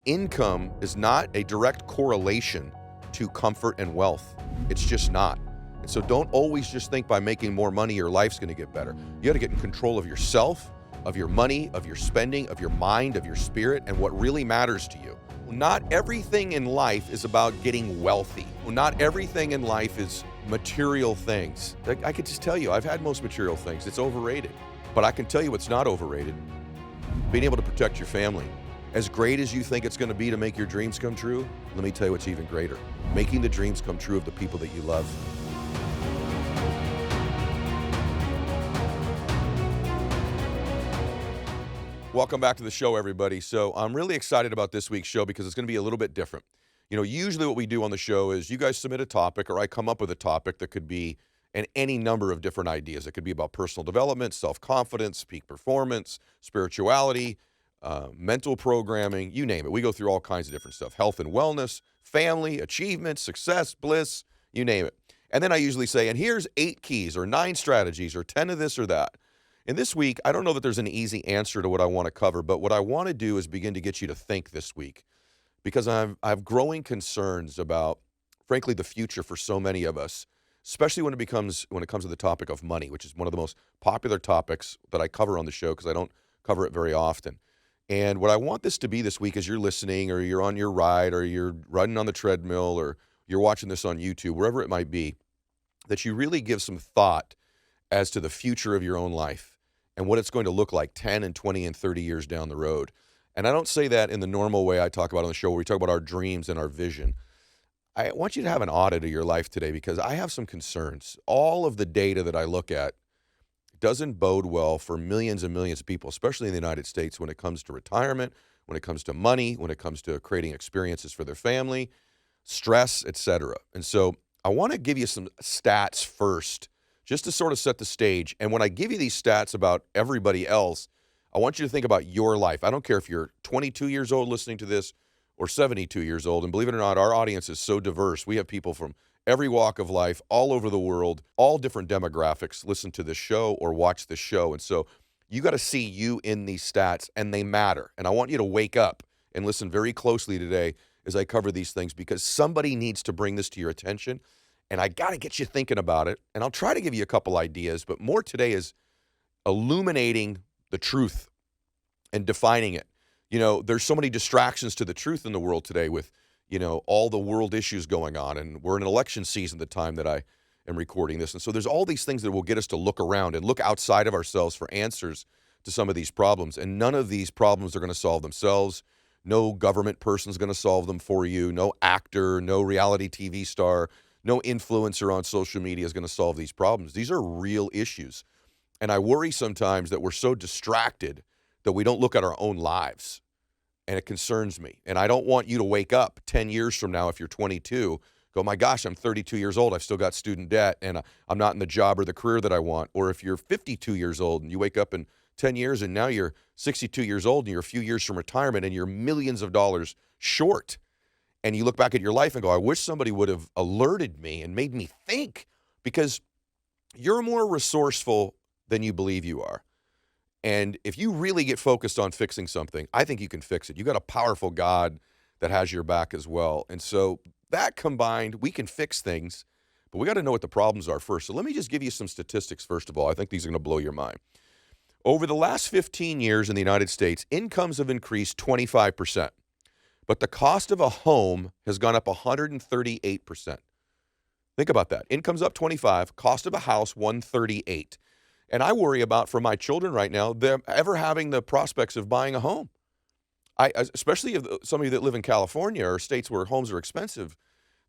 Income is not a direct correlation to comfort and wealth. It's just not. And so don't always just think by making more money your life's going to get better. You got to get in control of yourself, of your money, of your spending, of your mind, of your spirit, and what really matters to you. Not everything in life is about getting wealthy. Not everything in life is material things. I could just tell you, I've had most material things. It's overrated. But I can tell you what's not overrated. Being able to protect your family. As great as you think it's going to be to make your dreams come true, let me tell you what's even greater. Making the dreams come true of the people that you love. Welcome back to the show, everybody. So I'm really excited about this week's show because it's going to be a little bit different. You know, usually what we do on the show is you guys submit a topic or I come up with a topic that could be any number of different ideas. It could be about personal development, self-confidence, peak performance, spirituality, mental programming, you name it. We go through all kinds of different stuff. Health and wellness, family, achievement, success, bliss, you name it. And then I usually say, and here's 8 keys or 9 strategies or 10 of this or that. And this week, I don't know that there's an easy answer to what I want to cover, but what I want to do is begin to get you to think this week because I have growing concerns about, frankly, the future for so many of us, especially when it comes to the topic of money, which is one of the most popular topics that I cover on the show because I don't cover it very often. And what I want this to be this week as you're listening or you're on your ride or you're running on the treadmill or you're watching this on YouTube, wherever it might be, that you really give some thought as to the future of your own life and what it's going to look like 10 and 20 and 30 years down the road. And I don't say that in the normal way I talk about on the show where we talk about our dreams and our vision. I want you to have an audit of your life today because I have some concerns. All of the data that I look at doesn't bode well for millions and millions of people, especially in the United States, when it comes to retirement, when it comes to money, when it comes to creating experiences for their family, stress, etc. And so I want to give you some stats first, just to sort of set the stage. And when I give you these stats about everybody else, I want you to think about your life. I don't care if you're 22 years old listening to this or 72 years old. And believe it or not, our audience is so diverse. We have people from every walk of life, all over the world, all different demographics listen to this show or watch this show. And so you got to see you in these stats, and they matter. And I want you to wake up and listen very closely today as I cover these things because somebody needs to bring this to your attention. And I got to get you thinking about it. And I'll try to give you a couple ideas, but more today is illuminating the truth and defining it. You know, there's so many distractions to the truth in the world today with, you know, all the world issues going on. And we're in an election season at the time that I am recording this. And so there's all these things that will get us to look around and look outside of ourselves for answers to some of these problems. And none of these problems are going to solve themselves. No government person's going to solve them for you. No actor, no reality TV star, no influencer on social media is going to solve these problems. These are real issues. And I worry sometimes that we're so distracted that we don't look at our own lives. And it concerns me. And I don't want you to wake up 10 years from now if you're 22, go, my gosh, I'm 32 years old. I've still got student debt and I'm not in the job or the career that I want. Or if you're 52 years old and you wake up in 10 years and now you're 62 years old and you're a few years from retirement and you're millions of dollars short. And you look back at your life and go, I wish somebody would have alerted me and made me think because you're more resourceful than you believe you are. And if you really get focused on fixing something, I think you can fix it. You got a powerful God that has your back as well. And so that combined, we can fix things, but we got to know what the problems are first. So let me just give you some statistics first of all. I think these are going to blow your mind. Over the last 15 years in the United States, incomes have increased 25%, but the cost of a home has gone up 138%. Think about that. Income's up 25, cost of a house 138. And I worry about, for my children right now, them ever having the prospects of buying a home. Especially if some of you that live in California or states where homes are expensive,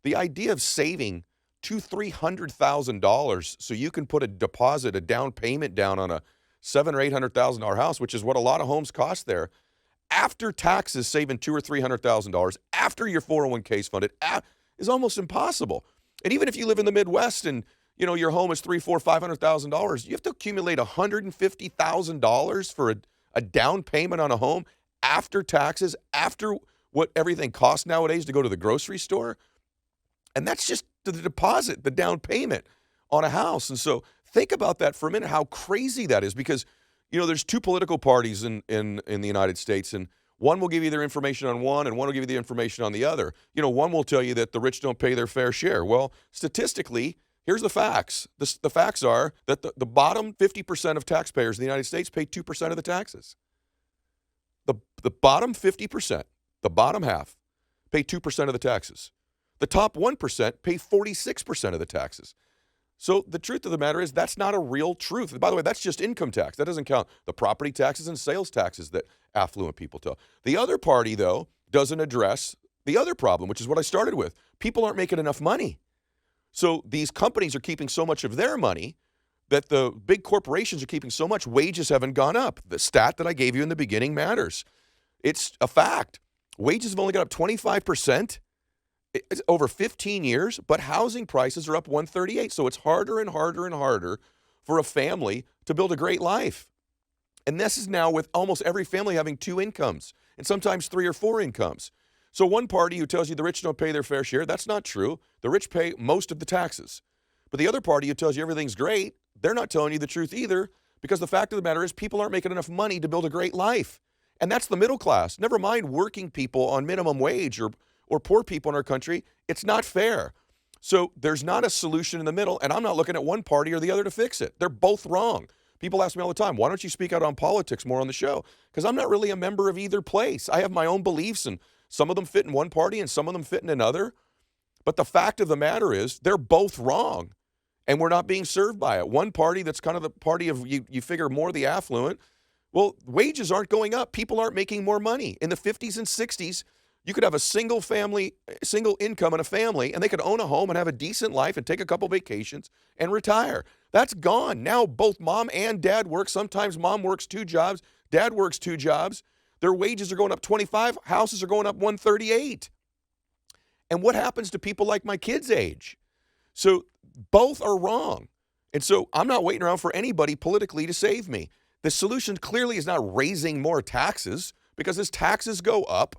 the idea of saving $200,000-$300,000 so you can put a deposit, a down payment down on a $700,000 or $800,000 house, which is what a lot of homes cost there, after taxes saving $200,000 or $300,000, after your 401k is funded, is almost impossible. And even if you live in the Midwest and you know, your home is $300,000, $400,000, $500,000. You have to accumulate $150,000 for a down payment on a home after taxes, after what everything costs nowadays to go to the grocery store. And that's just the deposit, the down payment on a house. And so think about that for a minute, how crazy that is because, you know, there's 2 political parties in the United States, and One will give you their information on one, and one will give you the information on the other. One will tell you that the rich don't pay their fair share. Well, statistically, here's the facts. The facts are that the bottom 50% of taxpayers in the United States pay 2% of the taxes. The bottom 50%, the bottom half, pay 2% of the taxes. The top 1% pay 46% of the taxes. So the truth of the matter is that's not a real truth. By the way, that's just income tax. That doesn't count the property taxes and sales taxes that affluent people tell. The other party, though, doesn't address the other problem, which is what I started with. People aren't making enough money. So these companies are keeping so much of their money that the big corporations are keeping so much, wages haven't gone up. The stat that I gave you in the beginning matters. It's a fact. Wages have only gone up 25%. It's over 15 years, but housing prices are up 138. So it's harder and harder and harder for a family to build a great life. And this is now with almost every family having 2 incomes and sometimes 3 or 4 incomes. So one party who tells you the rich don't pay their fair share, that's not true. The rich pay most of the taxes. But the other party who tells you everything's great, they're not telling you the truth either, because the fact of the matter is people aren't making enough money to build a great life. And that's the middle class. Never mind working people on minimum wage or poor people in our country. It's not fair. So there's not a solution in the middle, and I'm not looking at one party or the other to fix it. They're both wrong. People ask me all the time, why don't you speak out on politics more on the show? Because I'm not really a member of either place. I have my own beliefs, and some of them fit in one party and some of them fit in another. But the fact of the matter is they're both wrong, and we're not being served by it. One party that's kind of the party of you figure more the affluent. Well, wages aren't going up. People aren't making more money. In the 50s and 60s, you could have a single income in a family, and they could own a home and have a decent life and take a couple vacations and retire. That's gone. Now both mom and dad work. Sometimes mom works 2 jobs, dad works 2 jobs. Their wages are going up 25, houses are going up 138. And what happens to people like my kids' age? So both are wrong. And so I'm not waiting around for anybody politically to save me. The solution clearly is not raising more taxes, because as taxes go up,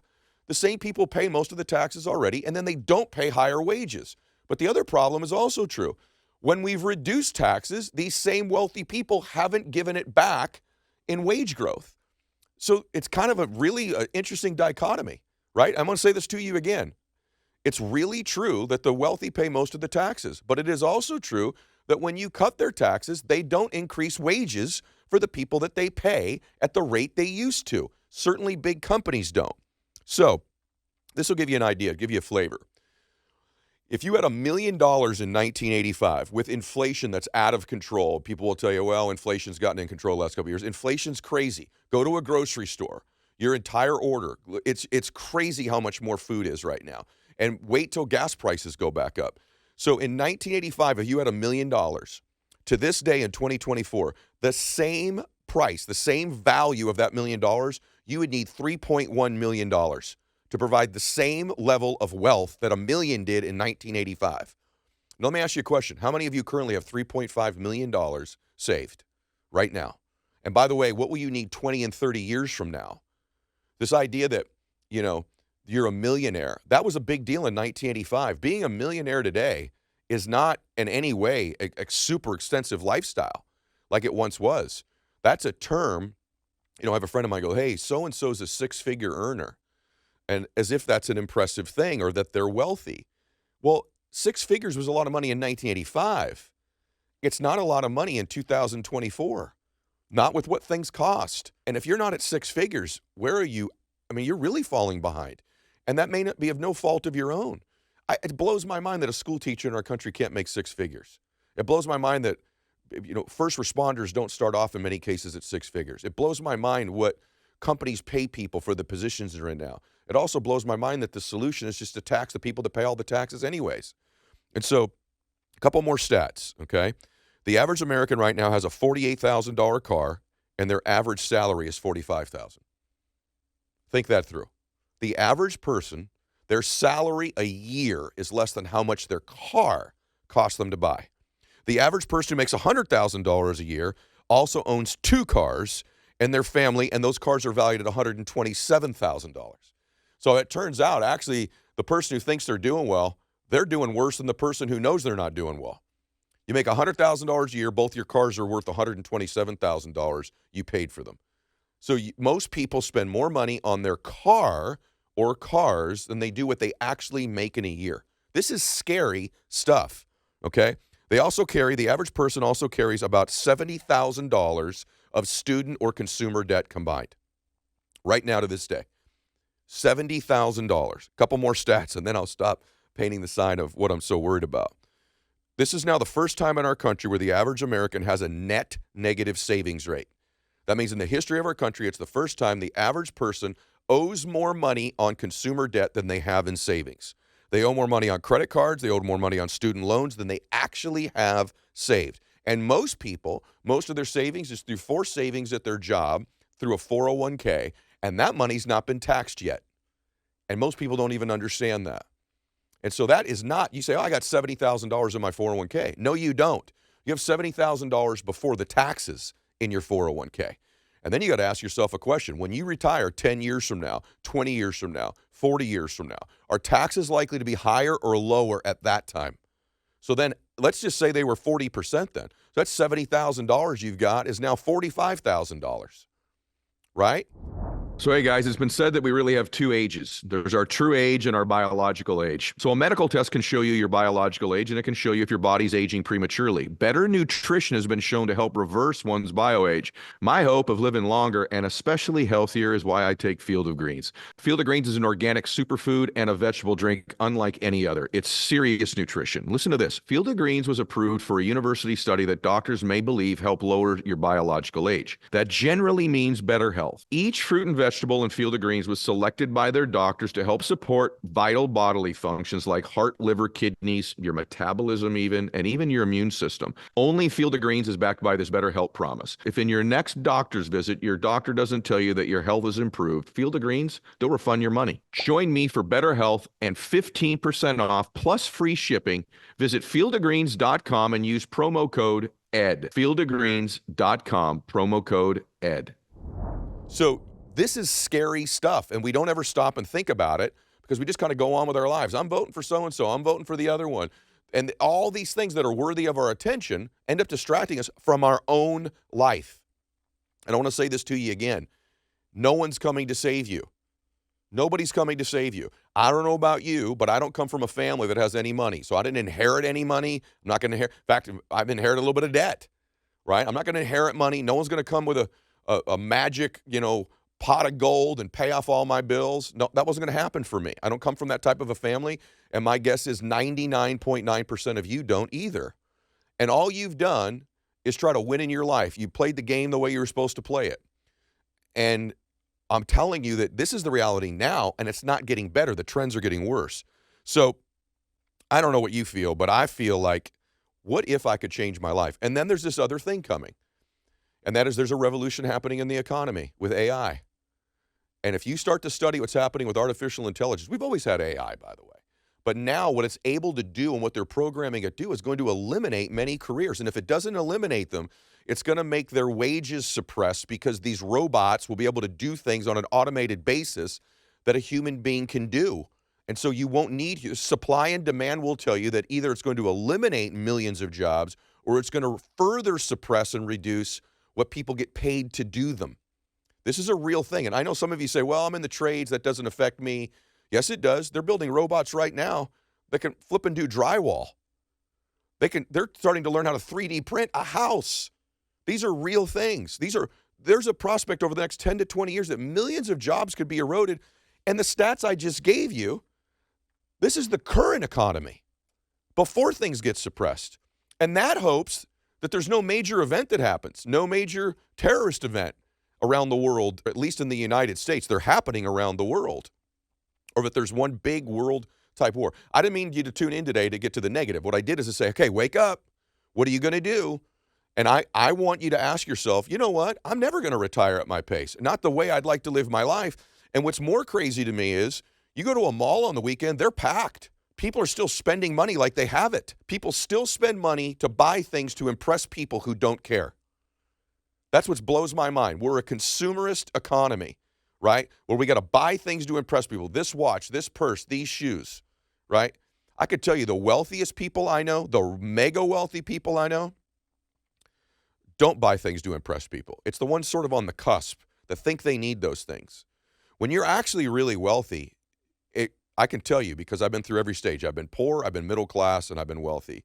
the same people pay most of the taxes already, and then they don't pay higher wages. But the other problem is also true. When we've reduced taxes, these same wealthy people haven't given it back in wage growth. So it's kind of a really interesting dichotomy, right? I'm going to say this to you again. It's really true that the wealthy pay most of the taxes, but it is also true that when you cut their taxes, they don't increase wages for the people that they pay at the rate they used to. Certainly big companies don't. So this will give you an idea, give you a flavor. If you had $1 million in 1985 with inflation that's out of control, people will tell you, well, inflation's gotten in control the last couple of years. Inflation's crazy. Go to a grocery store. Your entire order, it's crazy how much more food is right now. And wait till gas prices go back up. So in 1985, if you had $1 million, to this day in 2024, the same price, the same value of that $1 million, you would need $3.1 million to provide the same level of wealth that $1 million did in 1985. Now, let me ask you a question. How many of you currently have $3.5 million saved right now? And by the way, what will you need 20 and 30 years from now? This idea that, you're a millionaire, that was a big deal in 1985. Being a millionaire today is not in any way a super extensive lifestyle like it once was. That's a term, I have a friend of mine go, hey, so-and-so's a 6-figure earner. And as if that's an impressive thing or that they're wealthy. Well, 6 figures was a lot of money in 1985. It's not a lot of money in 2024. Not with what things cost. And if you're not at 6 figures, where are you? You're really falling behind. And that may not be of no fault of your own. It blows my mind that a school teacher in our country can't make 6 figures. It blows my mind that, first responders don't start off in many cases at 6 figures. It blows my mind what companies pay people for the positions they're in now. It also blows my mind that the solution is just to tax the people that pay all the taxes anyways. And so, a couple more stats, okay? The average American right now has a $48,000 car, and their average salary is $45,000. Think that through. The average person, their salary a year is less than how much their car costs them to buy. The average person who makes $100,000 a year also owns 2 cars and their family, and those cars are valued at $127,000. So it turns out, actually, the person who thinks they're doing well, they're doing worse than the person who knows they're not doing well. You make $100,000 a year, both your cars are worth $127,000. You paid for them. So most people spend more money on their car or cars than they do what they actually make in a year. This is scary stuff, okay? The average person also carries about $70,000 of student or consumer debt combined right now to this day. $70,000. A couple more stats, and then I'll stop painting the sign of what I'm so worried about. This is now the first time in our country where the average American has a net negative savings rate. That means in the history of our country, it's the first time the average person owes more money on consumer debt than they have in savings. They owe more money on credit cards, they owe more money on student loans than they actually have saved. And most people, most of their savings is through forced savings at their job, through a 401k, and that money's not been taxed yet. And most people don't even understand that. And so that is not, you say, oh, I got $70,000 in my 401k. No, you don't. You have $70,000 before the taxes in your 401k. And then you got to ask yourself a question. When you retire 10 years from now, 20 years from now, 40 years from now, are taxes likely to be higher or lower at that time? So then let's just say they were 40% then. So that's $70,000 you've got is now $45,000, right? So, hey guys, it's been said that we really have two ages. There's our true age and our biological age. So a medical test can show you your biological age, and it can show you if your body's aging prematurely. Better nutrition has been shown to help reverse one's bioage. My hope of living longer and especially healthier is why I take Field of Greens. Field of Greens is an organic superfood and a vegetable drink unlike any other. It's serious nutrition. Listen to this. Field of Greens was approved for a university study that doctors may believe help lower your biological age. That generally means better health. Each fruit and vegetable in Field of Greens was selected by their doctors to help support vital bodily functions like heart, liver, kidneys, your metabolism and even your immune system. Only Field of Greens is backed by this better health promise. If in your next doctor's visit, your doctor doesn't tell you that your health is improved, Field of Greens, they'll refund your money. Join me for better health and 15% off plus free shipping. Visit fieldofgreens.com and use promo code ED. Fieldofgreens.com, promo code ED. So this is scary stuff, and we don't ever stop and think about it because we just kind of go on with our lives. I'm voting for so-and-so. I'm voting for the other one. And all these things that are worthy of our attention end up distracting us from our own life. And I want to say this to you again. No one's coming to save you. Nobody's coming to save you. I don't know about you, but I don't come from a family that has any money. So I didn't inherit any money. I'm not going to inherit. In fact, I've inherited a little bit of debt, right? I'm not going to inherit money. No one's going to come with a magic, pot of gold and pay off all my bills. No, that wasn't going to happen for me. I don't come from that type of a family, and my guess is 99.9% of you don't either. And all you've done is try to win in your life. You played the game the way you were supposed to play it. And I'm telling you that this is the reality now, and it's not getting better. The trends are getting worse. So I don't know what you feel, but I feel like, what if I could change my life? And then there's this other thing coming, and that is there's a revolution happening in the economy with AI. And if you start to study what's happening with artificial intelligence, we've always had AI, by the way. But now what it's able to do and what they're programming it to do is going to eliminate many careers. And if it doesn't eliminate them, it's going to make their wages suppressed because these robots will be able to do things on an automated basis that a human being can do. And so you won't need, supply and demand will tell you that either it's going to eliminate millions of jobs or it's going to further suppress and reduce what people get paid to do them. This is a real thing. And I know some of you say, well, I'm in the trades, that doesn't affect me. Yes, it does. They're building robots right now that can flip and do drywall. They're starting to learn how to 3D print a house. These are real things. There's a prospect over the next 10 to 20 years that millions of jobs could be eroded. And the stats I just gave you, this is the current economy before things get suppressed. And that hopes that there's no major event that happens, no major terrorist event around the world, at least in the United States. They're happening around the world. Or that there's one big world type war. I didn't mean you to tune in today to get to the negative. What I did is to say, okay, wake up. What are you going to do? And I want you to ask yourself, you know what? I'm never going to retire at my pace. Not the way I'd like to live my life. And what's more crazy to me is you go to a mall on the weekend, they're packed. People are still spending money like they have it. People still spend money to buy things to impress people who don't care. That's what blows my mind. We're a consumerist economy, right? Where we got to buy things to impress people. This watch, this purse, these shoes, right? I could tell you the wealthiest people I know, the mega wealthy people I know, don't buy things to impress people. It's the ones sort of on the cusp that think they need those things. When you're actually really wealthy, I can tell you because I've been through every stage. I've been poor, I've been middle class, and I've been wealthy.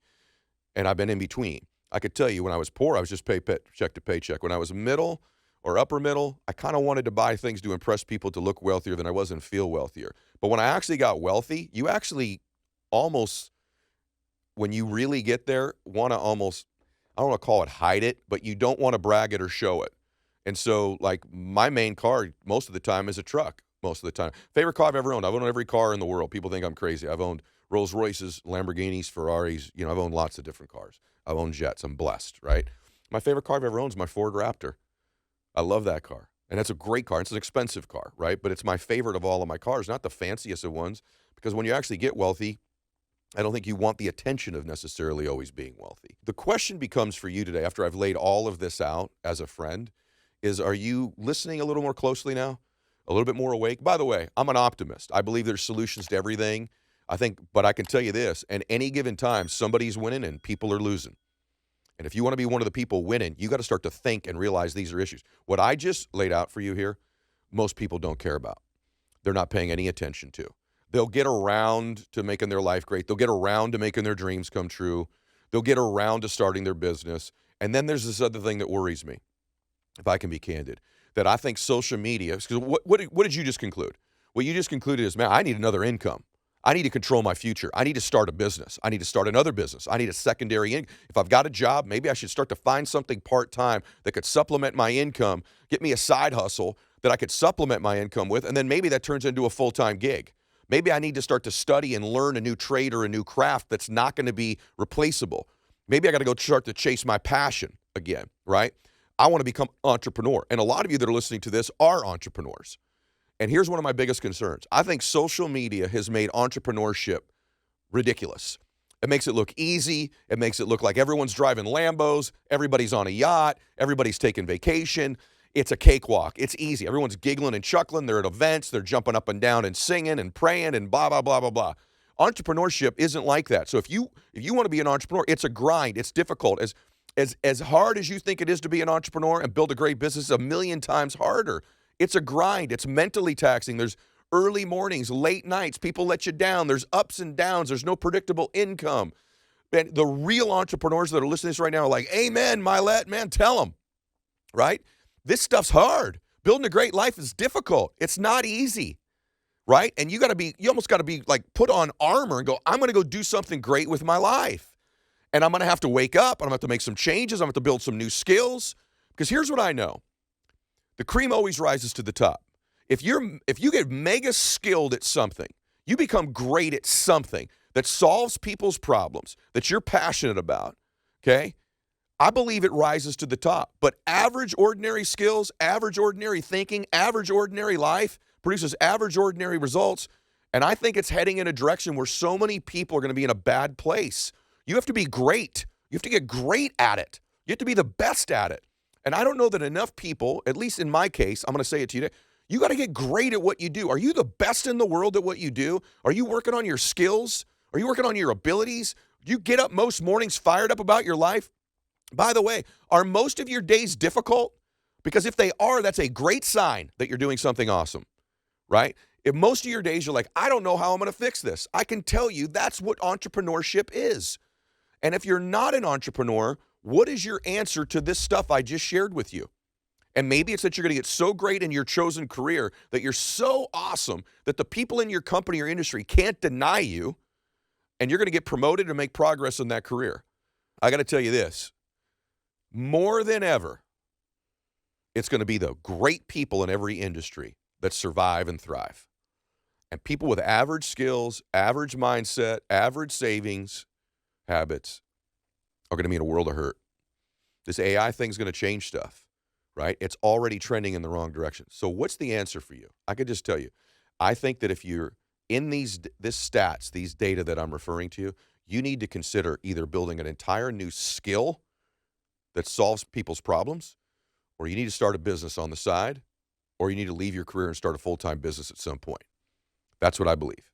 And I've been in between. I could tell you when I was poor, I was just check to paycheck. When I was middle or upper middle, I kind of wanted to buy things to impress people to look wealthier than I was and feel wealthier. But when I actually got wealthy, you actually almost, when you really get there, want to almost, I don't want to call it hide it, but you don't want to brag it or show it. And so, like, my main car most of the time is a truck, most of the time. Favorite car I've ever owned. I've owned every car in the world. People think I'm crazy. I've owned Rolls Royces, Lamborghinis, Ferraris. You know, I've owned lots of different cars. I've owned jets. I'm blessed, right? My favorite car I've ever owned is my Ford Raptor. I love that car. And that's a great car. It's an expensive car, right? But it's my favorite of all of my cars, not the fanciest of ones, because when you actually get wealthy, I don't think you want the attention of necessarily always being wealthy. The question becomes for you today, after I've laid all of this out as a friend, is are you listening a little more closely now? A little bit more awake? By the way, I'm an optimist. I believe there's solutions to everything. But I can tell you this, at any given time, somebody's winning and people are losing. And if you want to be one of the people winning, you got to start to think and realize these are issues. What I just laid out for you here, most people don't care about. They're not paying any attention to. They'll get around to making their life great. They'll get around to making their dreams come true. They'll get around to starting their business. And then there's this other thing that worries me, if I can be candid, that I think social media, because what did you just conclude? What you just concluded is, man, I need another income. I need to control my future. I need to start a business. I need to start another business. I need a secondary income. If I've got a job, maybe I should start to find something part-time that could supplement my income, get me a side hustle that I could supplement my income with, and then maybe that turns into a full-time gig. Maybe I need to start to study and learn a new trade or a new craft that's not going to be replaceable. Maybe I got to go start to chase my passion again, right? I want to become an entrepreneur. And a lot of you that are listening to this are entrepreneurs. And here's one of my biggest concerns. I think social media has made entrepreneurship ridiculous. It makes it look easy. It makes it look like everyone's driving Lambos, everybody's on a yacht, everybody's taking vacation. It's a cakewalk. It's easy. Everyone's giggling and chuckling. They're at events. They're jumping up and down and singing and praying and blah, blah, blah, blah, blah. Entrepreneurship isn't like that. So if you want to be an entrepreneur, it's a grind. It's difficult. As hard as you think it is to be an entrepreneur and build a great business, a million times harder. It's a grind. It's mentally taxing. There's early mornings, late nights. People let you down. There's ups and downs. There's no predictable income. And the real entrepreneurs that are listening to this right now are like, amen, Mylett, man, tell them, right? This stuff's hard. Building a great life is difficult. It's not easy, right? And you almost got to be like put on armor and go, I'm going to go do something great with my life. And I'm going to have to wake up. I'm going to have to make some changes. I'm going to have to build some new skills. Because here's what I know. The cream always rises to the top. If you get mega skilled at something, you become great at something that solves people's problems, that you're passionate about, okay? I believe it rises to the top. But average ordinary skills, average ordinary thinking, average ordinary life produces average ordinary results. And I think it's heading in a direction where so many people are going to be in a bad place. You have to be great. You have to get great at it. You have to be the best at it. And I don't know that enough people, at least in my case, I'm going to say it to you today, you got to get great at what you do. Are you the best in the world at what you do? Are you working on your skills? Are you working on your abilities? Do you get up most mornings fired up about your life? By the way, are most of your days difficult? Because if they are, that's a great sign that you're doing something awesome, right? If most of your days you're like, I don't know how I'm going to fix this, I can tell you that's what entrepreneurship is. And if you're not an entrepreneur, what is your answer to this stuff I just shared with you? And maybe it's that you're going to get so great in your chosen career that you're so awesome that the people in your company or industry can't deny you, and you're going to get promoted and make progress in that career. I got to tell you this, more than ever, it's going to be the great people in every industry that survive and thrive. And people with average skills, average mindset, average savings habits are going to be in a world of hurt. This AI thing's going to change stuff, right? It's already trending in the wrong direction. So what's the answer for you? I could just tell you. I think that if you're in these stats, these data that I'm referring to, you need to consider either building an entire new skill that solves people's problems, or you need to start a business on the side, or you need to leave your career and start a full-time business at some point. That's what I believe.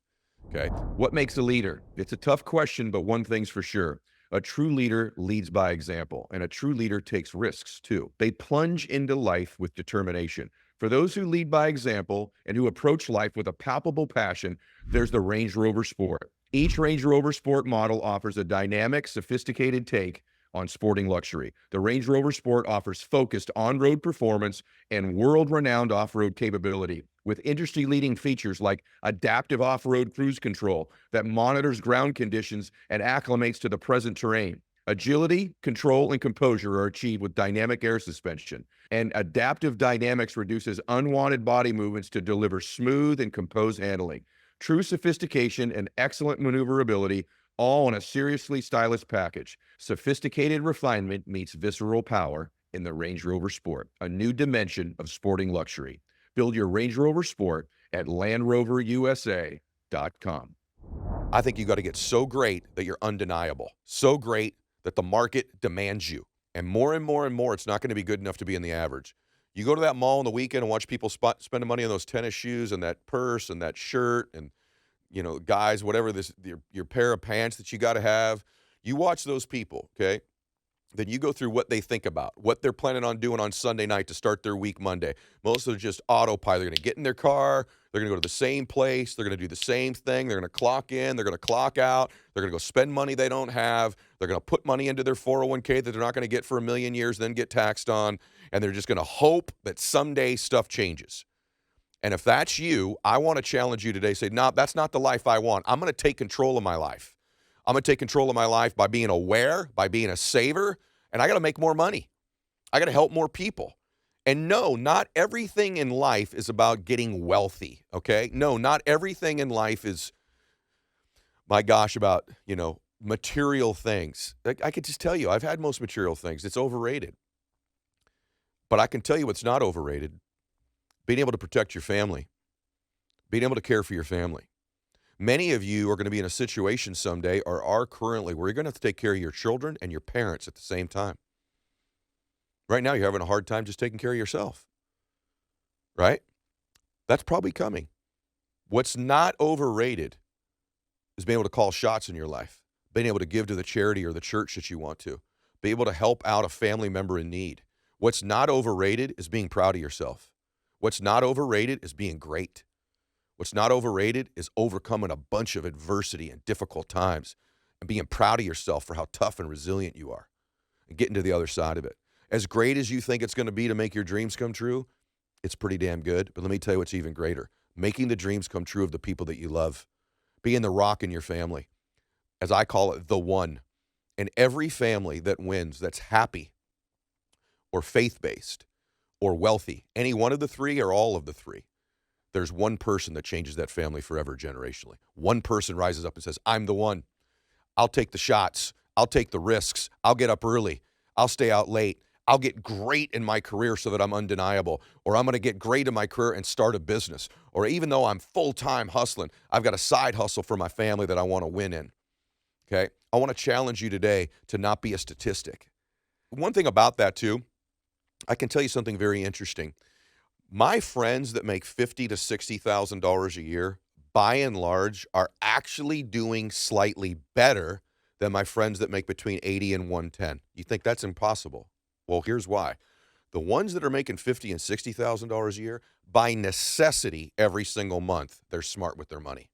Okay. What makes a leader? It's a tough question, but one thing's for sure. A true leader leads by example, and a true leader takes risks too. They plunge into life with determination. For For those who lead by example and who approach life with a palpable passion, there's the Range Rover Sport. Each Range Rover Sport model offers a dynamic, sophisticated take on sporting luxury. The Range Rover Sport offers focused on-road performance and world-renowned off-road capability with industry-leading features like adaptive off-road cruise control that monitors ground conditions and acclimates to the present terrain. Agility, control, and composure are achieved with dynamic air suspension, and adaptive dynamics reduces unwanted body movements to deliver smooth and composed handling. True sophistication and excellent maneuverability, all in a seriously stylish package. Sophisticated refinement meets visceral power in the Range Rover Sport, a new dimension of sporting luxury. Build your Range Rover Sport at LandRoverUSA.com. I think you got to get so great that you're undeniable. So great that the market demands you. And more, it's not going to be good enough to be in the average. You go to that mall on the weekend and watch people spending money on those tennis shoes and that purse and that shirt and, guys, whatever your pair of pants that you got to have. You watch those people, okay? Then you go through what they think about, what they're planning on doing on Sunday night to start their week Monday. Most of them are just autopilot. They're going to get in their car. They're going to go to the same place. They're going to do the same thing. They're going to clock in. They're going to clock out. They're going to go spend money they don't have. They're going to put money into their 401k that they're not going to get for a million years, then get taxed on. And they're just going to hope that someday stuff changes. And if that's you, I want to challenge you today. Say, no, that's not the life I want. I'm going to take control of my life. I'm going to take control of my life by being aware, by being a saver, and I got to make more money. I got to help more people. And no, not everything in life is about getting wealthy, okay? No, not everything in life is, my gosh, about, material things. I could just tell you, I've had most material things. It's overrated. But I can tell you what's not overrated. Being able to protect your family. Being able to care for your family. Many of you are going to be in a situation someday, or are currently, where you're going to have to take care of your children and your parents at the same time. Right now, you're having a hard time just taking care of yourself. Right? That's probably coming. What's not overrated is being able to call shots in your life, being able to give to the charity or the church that you want to, be able to help out a family member in need. What's not overrated is being proud of yourself. What's not overrated is being great. What's not overrated is overcoming a bunch of adversity and difficult times and being proud of yourself for how tough and resilient you are and getting to the other side of it. As great as you think it's going to be to make your dreams come true, it's pretty damn good. But let me tell you what's even greater. Making the dreams come true of the people that you love. Being the rock in your family. As I call it, the one. And every family that wins, that's happy or faith-based or wealthy, any one of the three or all of the three, there's one person that changes that family forever generationally. One person rises up and says, I'm the one. I'll take the shots. I'll take the risks. I'll get up early. I'll stay out late. I'll get great in my career so that I'm undeniable. Or I'm going to get great in my career and start a business. Or even though I'm full-time hustling, I've got a side hustle for my family that I want to win in. Okay? I want to challenge you today to not be a statistic. One thing about that too, I can tell you something very interesting. My friends that make $50,000 to $60,000 a year, by and large, are actually doing slightly better than my friends that make between 80 and 110. You think that's impossible? Well, here's why. The ones that are making $50,000 and $60,000 a year, by necessity, every single month, they're smart with their money.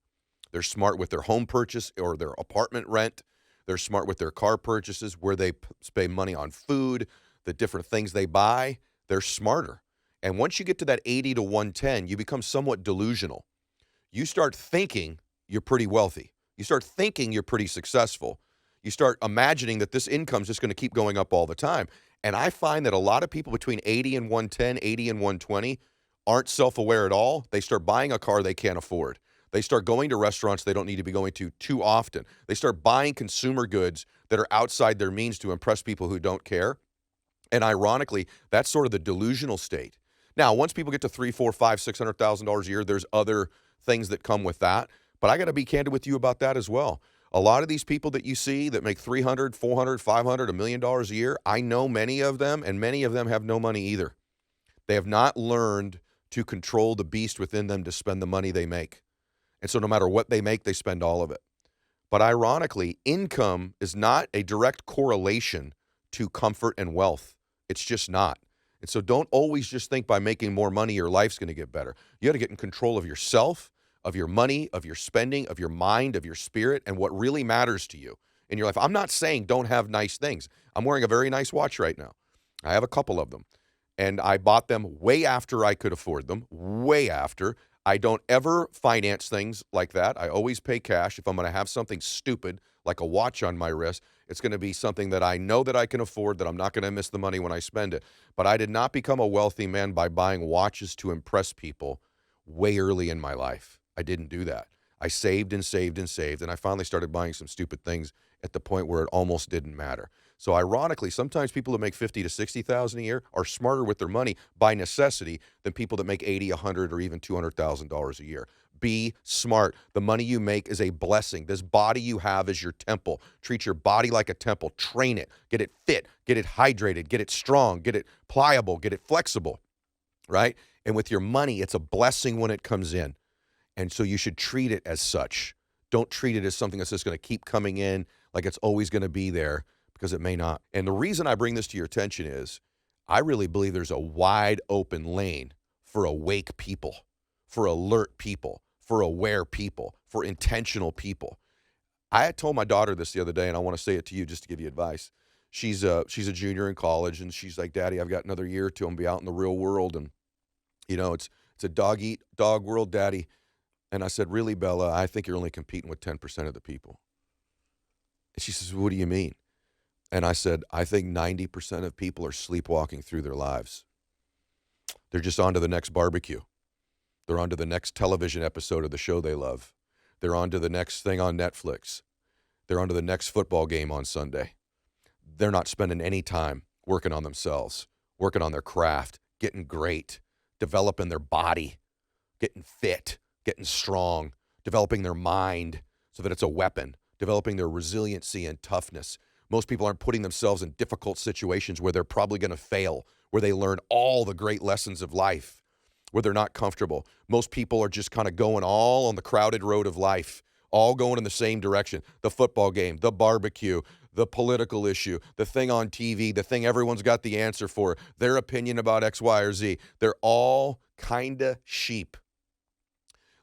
They're smart with their home purchase or their apartment rent. They're smart with their car purchases, where they spend money on food, the different things they buy. They're smarter. And once you get to that 80 to 110, you become somewhat delusional. You start thinking you're pretty wealthy. You start thinking you're pretty successful. You start imagining that this income is just going to keep going up all the time. And I find that a lot of people between 80 and 110, 80 and 120 aren't self-aware at all. They start buying a car they can't afford. They start going to restaurants they don't need to be going to too often. They start buying consumer goods that are outside their means to impress people who don't care. And ironically, that's sort of the delusional state. Now, once people get to $300,000, $400,000, $500,000, $600,000 a year, there's other things that come with that. But I got to be candid with you about that as well. A lot of these people that you see that make $300,000, $400,000, $500,000, $1 million a year, I know many of them, and many of them have no money either. They have not learned to control the beast within them to spend the money they make. And so no matter what they make, they spend all of it. But ironically, income is not a direct correlation to comfort and wealth. It's just not. And so don't always just think by making more money your life's going to get better. You got to get in control of yourself, of your money, of your spending, of your mind, of your spirit, and what really matters to you in your life. I'm not saying don't have nice things. I'm wearing a very nice watch right now. I have a couple of them. And I bought them way after I could afford them, way after. I don't ever finance things like that. I always pay cash. If I'm going to have something stupid like a watch on my wrist, it's going to be something that I know that I can afford, that I'm not going to miss the money when I spend it. But I did not become a wealthy man by buying watches to impress people way early in my life. I didn't do that. I saved and saved and saved, and I finally started buying some stupid things at the point where it almost didn't matter. So ironically, sometimes people that make 50 to 60,000 a year are smarter with their money by necessity than people that make 80, 100, or even $200,000 a year. Be smart. The money you make is a blessing. This body you have is your temple. Treat your body like a temple. Train it. Get it fit. Get it hydrated. Get it strong. Get it pliable. Get it flexible, right? And with your money, it's a blessing when it comes in. And so you should treat it as such. Don't treat it as something that's just going to keep coming in like it's always going to be there, because it may not. And the reason I bring this to your attention is I really believe there's a wide open lane for awake people, for alert people, for aware people, for intentional people. I had told my daughter this the other day, and I want to say it to you just to give you advice. She's a junior in college, and she's like, Daddy, I've got another year or two. I'm going to be out in the real world. And, it's a dog-eat-dog world, Daddy. And I said, really, Bella, I think you're only competing with 10% of the people. And she says, what do you mean? And I said, I think 90% of people are sleepwalking through their lives. They're just on to the next barbecue. They're on to the next television episode of the show they love. They're on to the next thing on Netflix. They're on to the next football game on Sunday. They're not spending any time working on themselves, working on their craft, getting great, developing their body, getting fit, getting strong, developing their mind so that it's a weapon, developing their resiliency and toughness. Most people aren't putting themselves in difficult situations where they're probably going to fail, where they learn all the great lessons of life, where they're not comfortable. Most people are just kind of going all on the crowded road of life, all going in the same direction. The football game, the barbecue, the political issue, the thing on TV, the thing everyone's got the answer for, their opinion about X, Y, or Z. They're all kind of sheep,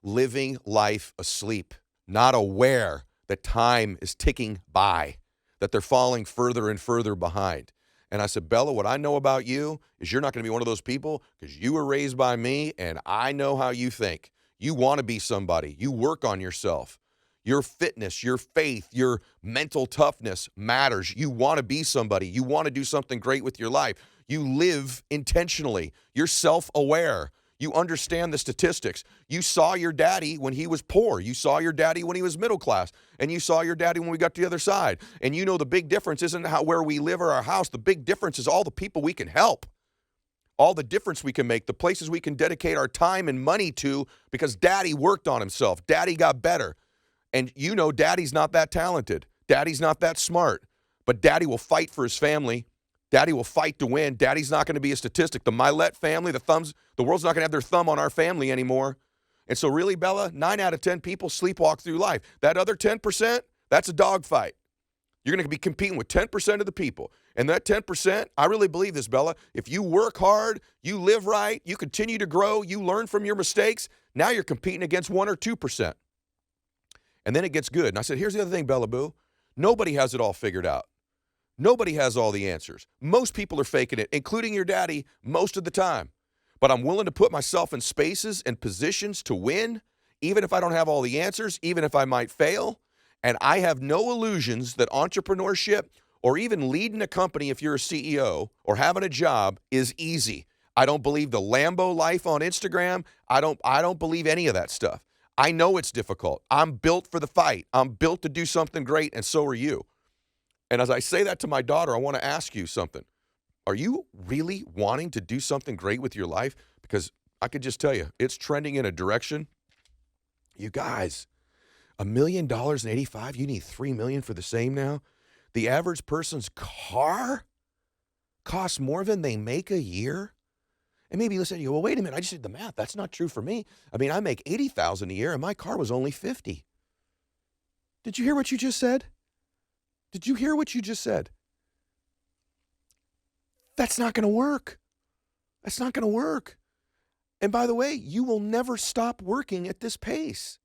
living life asleep, not aware that time is ticking by, that they're falling further and further behind. And I said, Bella, what I know about you is you're not going to be one of those people because you were raised by me and I know how you think. You want to be somebody. You work on yourself. Your fitness, your faith, your mental toughness matters. You want to be somebody. You want to do something great with your life. You live intentionally. You're self-aware. You understand the statistics. You saw your daddy when he was poor. You saw your daddy when he was middle class. And you saw your daddy when we got to the other side. And you know the big difference isn't where we live or our house. The big difference is all the people we can help. All the difference we can make. The places we can dedicate our time and money to because daddy worked on himself. Daddy got better. And daddy's not that talented. Daddy's not that smart. But daddy will fight for his family. Daddy will fight to win. Daddy's not going to be a statistic. The Mylett family, the world's not going to have their thumb on our family anymore. And so really, Bella, 9 out of 10 people sleepwalk through life. That other 10%, that's a dogfight. You're going to be competing with 10% of the people. And that 10%, I really believe this, Bella, if you work hard, you live right, you continue to grow, you learn from your mistakes, now you're competing against 1 or 2%. And then it gets good. And I said, here's the other thing, Bella Boo. Nobody has it all figured out. Nobody has all the answers. Most people are faking it, including your daddy, most of the time. But I'm willing to put myself in spaces and positions to win, even if I don't have all the answers, even if I might fail. And I have no illusions that entrepreneurship or even leading a company if you're a CEO or having a job is easy. I don't believe the Lambo life on Instagram. I don't believe any of that stuff. I know it's difficult. I'm built for the fight. I'm built to do something great, and so are you. And as I say that to my daughter, I want to ask you something. Are you really wanting to do something great with your life? Because I could just tell you, it's trending in a direction. You guys, $1 million and 85, you need $3 million for the same now? The average person's car costs more than they make a year? And maybe you listen to you, well, wait a minute, I just did the math. That's not true for me. I mean, I make $80,000 a year and my car was only $50,000. Did you hear what you just said? Did you hear what you just said? That's not going to work. That's not going to work. And by the way, you will never stop working at this pace.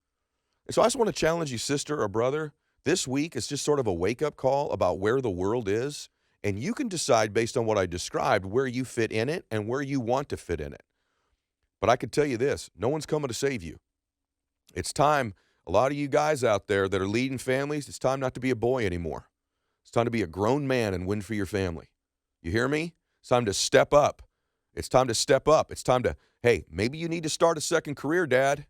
And so I just want to challenge you, sister or brother. This week is just sort of a wake-up call about where the world is, and you can decide based on what I described where you fit in it and where you want to fit in it. But I can tell you this, no one's coming to save you. It's time, a lot of you guys out there that are leading families, it's time not to be a boy anymore. It's time to be a grown man and win for your family. You hear me? It's time to step up. It's time to step up. It's time to, hey, maybe you need to start a second career, Dad.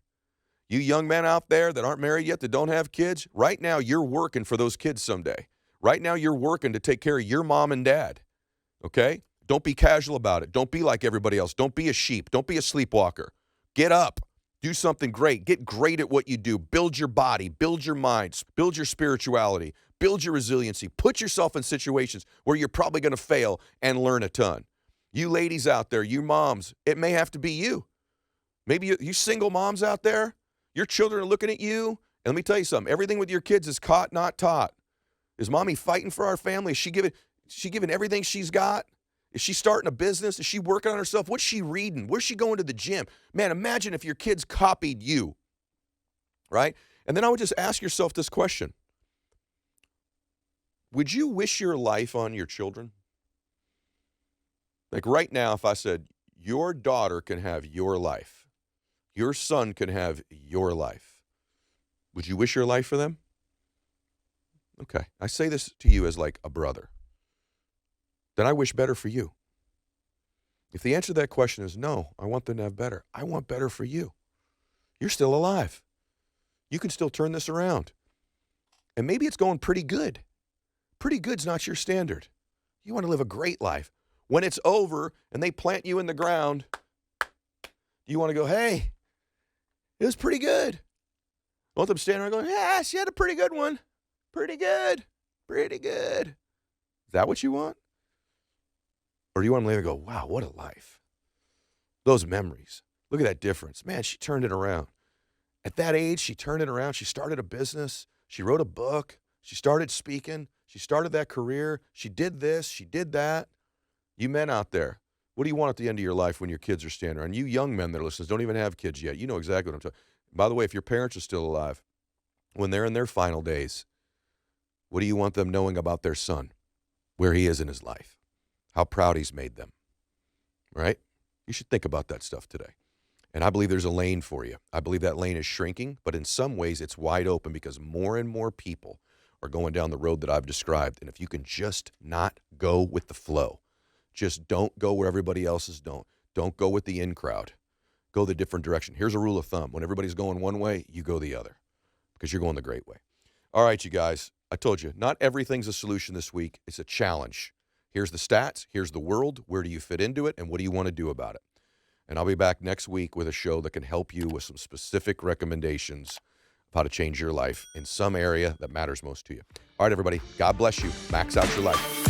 You young men out there that aren't married yet, that don't have kids, right now you're working for those kids someday. Right now you're working to take care of your mom and dad, okay? Don't be casual about it. Don't be like everybody else. Don't be a sheep. Don't be a sleepwalker. Get up. Do something great. Get great at what you do. Build your body. Build your mind. Build your spirituality. Build your resiliency. Put yourself in situations where you're probably going to fail and learn a ton. You ladies out there, you moms, it may have to be you. Maybe you single moms out there, your children are looking at you. And let me tell you something. Everything with your kids is caught, not taught. Is mommy fighting for our family? Is she giving everything she's got? Is she starting a business? Is she working on herself? What's she reading? Where's she going to the gym? Man, imagine if your kids copied you, right? And then I would just ask yourself this question. Would you wish your life on your children? Like right now, if I said, your daughter can have your life, your son can have your life, would you wish your life for them? Okay, I say this to you as like a brother. Then I wish better for you. If the answer to that question is no, I want them to have better. I want better for you. You're still alive. You can still turn this around. And maybe it's going pretty good. Pretty good's not your standard. You want to live a great life. When it's over and they plant you in the ground, you want to go, hey, it was pretty good. I want them standing around going, yeah, she had a pretty good one. Pretty good. Pretty good. Is that what you want? Or do you want to live and go, wow, what a life. Those memories. Look at that difference. Man, she turned it around. At that age, she turned it around. She started a business. She wrote a book. She started speaking. She started that career. She did this. She did that. You men out there, what do you want at the end of your life when your kids are standing around? You young men that are listening, don't even have kids yet. You know exactly what I'm talking about. By the way, if your parents are still alive, when they're in their final days, what do you want them knowing about their son? Where he is in his life? How proud he's made them, right? You should think about that stuff today. And I believe there's a lane for you. I believe that lane is shrinking, but in some ways it's wide open because more and more people are going down the road that I've described. And if you can just not go with the flow, just don't go where everybody else is don't. Don't go with the in crowd. Go the different direction. Here's a rule of thumb. When everybody's going one way, you go the other because you're going the great way. All right, you guys, I told you, not everything's a solution this week. It's a challenge. Here's the stats. Here's the world. Where do you fit into it? And what do you want to do about it? And I'll be back next week with a show that can help you with some specific recommendations of how to change your life in some area that matters most to you. All right, everybody. God bless you. Max out your life.